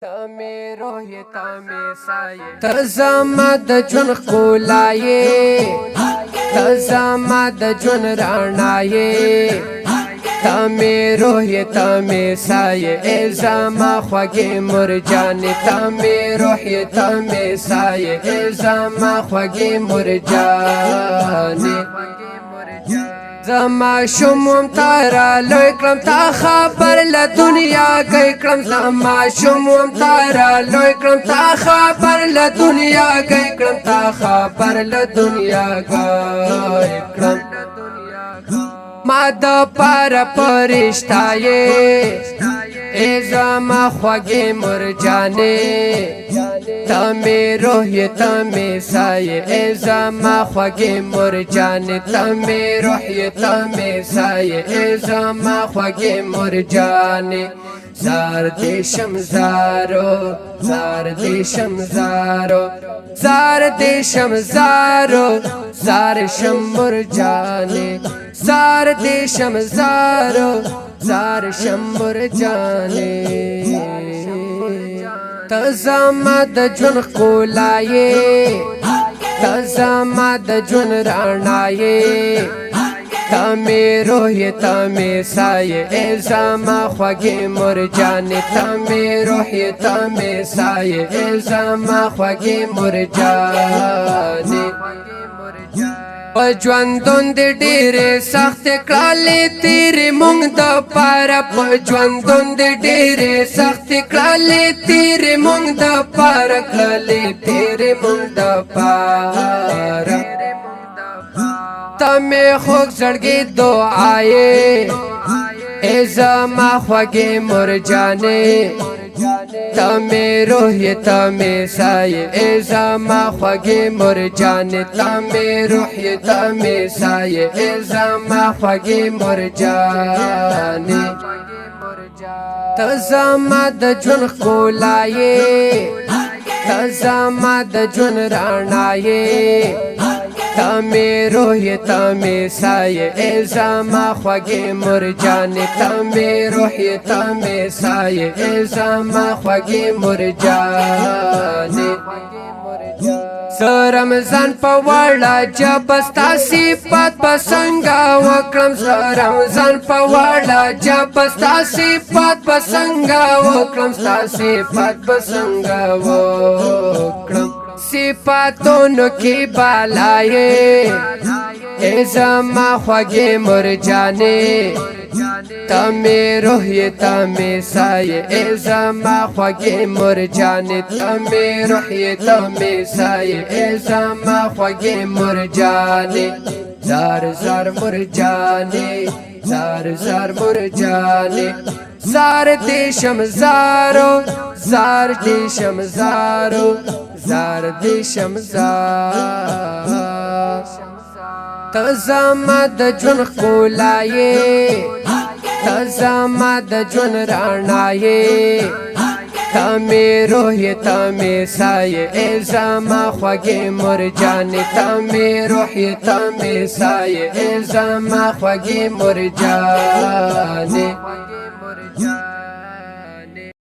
تمه روح تمه سایه تزما د جون خولایه تزما د جون رانایه تمه روح تمه سایه زما خوږه مرجان تمه روح تمه سایه زما خوږه مرجان زما شوم تارا لوی کلم تا خبر له دنیا گئی کلم زما شوم تارا لوی کلم تا خبر له دنیا گئی کلم تا خبر له دنیا گئی کلم ما د پار پرشتایه ای زما خوږه مرجانه تمه روح تمه سایه ای زما خوږه مرجانه تمه روح تمه سایه ای زما خوږه مرجانه زار دیشم زارو زار دیشم زارو زار دیشم زارو زار شم مرجانه زار دیشم زارو زار شم مرجانه تزما د جون خولایه تزما د جون رانایه تمه روح تمه سایه ای زما خوږه مرجانه تمه روح تمه سایه ای زما خوږه مرجانه پجوندون دی ډېرې سخت کړلې تیرې مونږ د پاره پجوندون دی ډېرې سخت کړلې تیرې مونږ د پاره کړلې تیرې مونږ د پاره تمه خوږ زړګي دعایې ای زما خوږې مرجانې تمه روح تمه سایه ای زما خوږه مرجانه تمه روح تمه سایه ای زما خوږه مرجانه تزما د جون خولایه تزما د جون رانایه تمه روح تمه سایه ای زما خوږه مرجانه تمه روح تمه سایه ای زما خوږه مرجانه رمضان په وړه جبستا صفات پسنګا وکړم رمضان په وړه جبستا صفات پسنګا وکړم ستا صفات پسنګا وکړم صفاتونو کې بالایه ای زما خوږه مرجانه تمه روح تمه سایه ای زما خوږه مرجانه تمه روح تمه سایه ای زما خوږه مرجانه زار زار مرجانه زار زار مرجانه زار دیشم زارو زار دیشم زارو زار دیشم زار تزما د جون خولایه تزما د جون رانایه تمه روح تمه سایه ای زما خوږه مرجانه تمه روح تمه سایه ای زما خوږه مرجانه